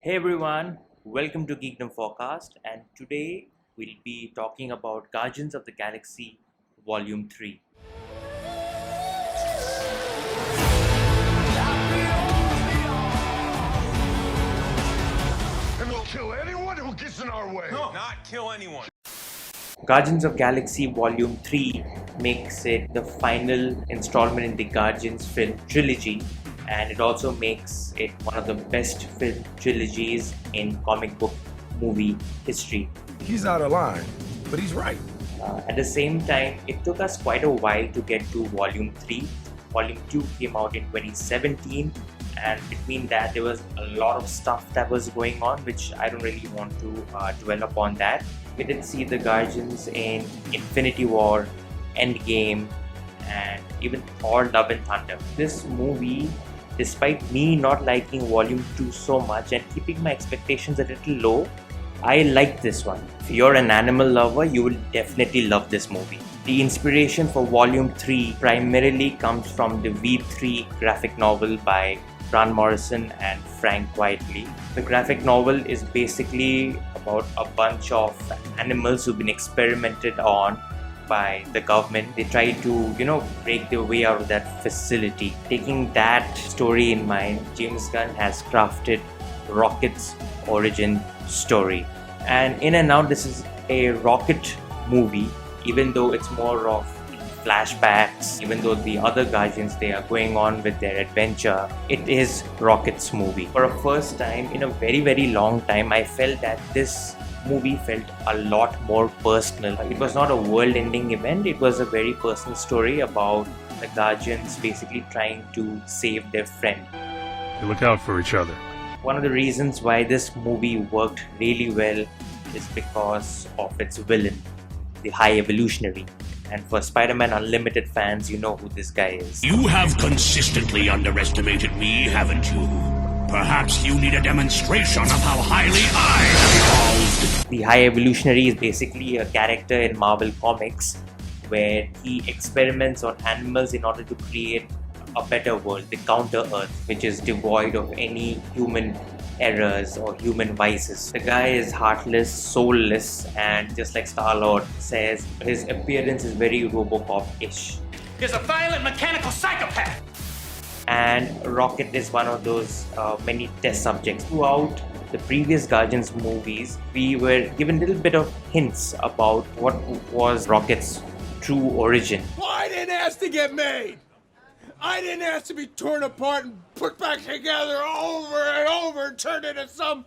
Hey everyone, welcome to Geekdom Forecast, and today we'll be talking about Guardians of the Galaxy Volume 3. And we'll kill anyone who gets in our way. No, not kill anyone. Guardians of Galaxy Volume 3 makes it the final installment in the Guardians film trilogy, and it also makes it one of the best film trilogies in comic book movie history. He's out of line, but he's right. At the same time, it took us quite a while to get to Volume 3. Volume 2 came out in 2017, and between that, there was a lot of stuff that was going on, which I don't really want to dwell upon that. We did see the Guardians in Infinity War, Endgame, and even Thor Love and Thunder. This movie, despite me not liking Volume 2 so much and keeping my expectations a little low, I like this one. If you're an animal lover, you will definitely love this movie. The inspiration for Volume 3 primarily comes from the V3 graphic novel by Grant Morrison and Frank Whiteley. The graphic novel is basically about a bunch of animals who've been experimented on by the government. They try to, break their way out of that facility. Taking that story in mind, James Gunn has crafted Rocket's origin story. And in and out, this is a Rocket movie, even though it's more of flashbacks, even though the other Guardians, they are going on with their adventure. It is Rocket's movie. For a first time in a very, very long time, I felt that this movie felt a lot more personal. It was not a world-ending event, it was a very personal story about the Guardians basically trying to save their friend. They look out for each other. One of the reasons why this movie worked really well is because of its villain, the High Evolutionary. And for Spider-Man Unlimited fans, you know who this guy is. You have consistently underestimated me, haven't you? Perhaps you need a demonstration of how highly I have evolved. The High Evolutionary is basically a character in Marvel Comics where he experiments on animals in order to create a better world, the Counter Earth, which is devoid of any human errors or human vices. The guy is heartless, soulless, and just like Star-Lord says, his appearance is very Robocop-ish. He's a violent mechanical psychopath. And Rocket is one of those many test subjects. Throughout the previous Guardians movies, we were given a little bit of hints about what was Rocket's true origin. I didn't ask to get made. I didn't ask to be torn apart and put back together over and over and turned into some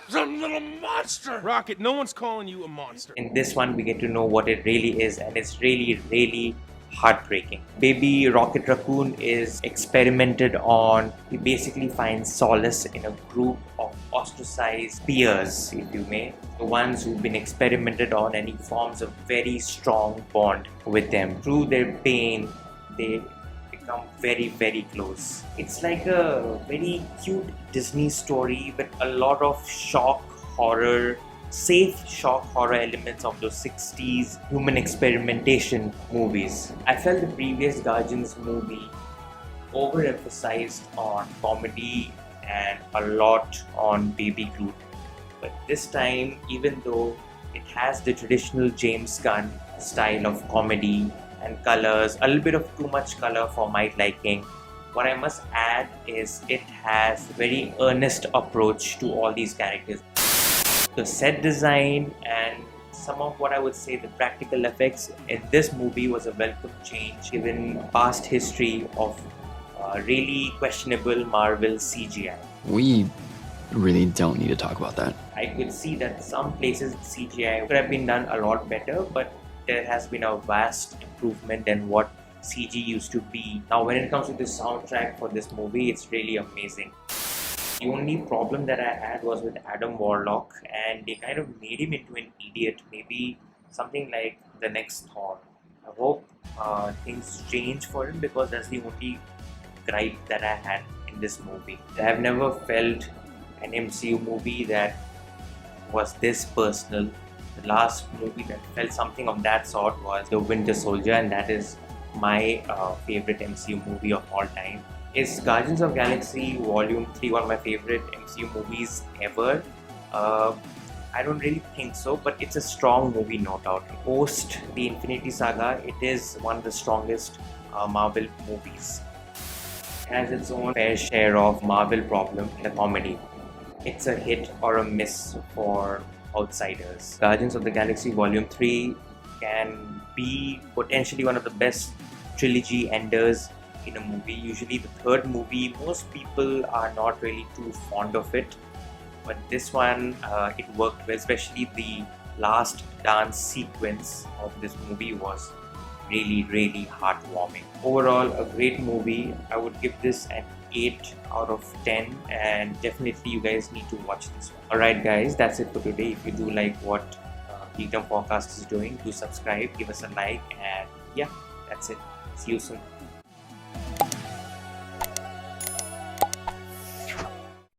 little monster. Rocket, no one's calling you a monster. In this one, we get to know what it really is, and it's really, really heartbreaking. Baby Rocket Raccoon is experimented on. He basically finds solace in a group of ostracized peers, if you may, the ones who've been experimented on, and he forms a very strong bond with them. Through their pain, they become very, very close. It's like a very cute Disney story with a lot of shock horror, safe shock horror elements of those 60s human experimentation movies. I felt the previous Guardians movie overemphasized on comedy and a lot on Baby Groot. But this time, even though it has the traditional James Gunn style of comedy and colors, a little bit of too much color for my liking, what I must add is it has a very earnest approach to all these characters. The set design and some of what I would say the practical effects in this movie was a welcome change given past history of really questionable Marvel CGI. We really don't need to talk about that. I could see that some places CGI could have been done a lot better, but there has been a vast improvement in what CG used to be. Now when it comes to the soundtrack for this movie, it's really amazing. The only problem that I had was with Adam Warlock, and they kind of made him into an idiot, maybe something like the next Thor. I hope things change for him, because that's the only gripe that I had in this movie. I have never felt an MCU movie that was this personal. The last movie that felt something of that sort was The Winter Soldier, and that is my favorite MCU movie of all time. Is Guardians of Galaxy Volume 3 one of my favorite MCU movies ever? I don't really think so, but it's a strong movie, no doubt. Post the Infinity Saga, it is one of the strongest Marvel movies. It has its own fair share of Marvel problem in the comedy. It's a hit or a miss for outsiders. Guardians of the Galaxy Volume 3 can be potentially one of the best trilogy enders in a movie. Usually the third movie, most people are not really too fond of it, but this one, it worked well, especially the last dance sequence of this movie was really heartwarming. Overall, a great movie. I would give this an 8 out of 10, and definitely you guys need to watch this one. Alright guys, that's it for today. If you do like what Kingdom Forecast is doing, do subscribe, give us a like, and yeah, that's it. See you soon.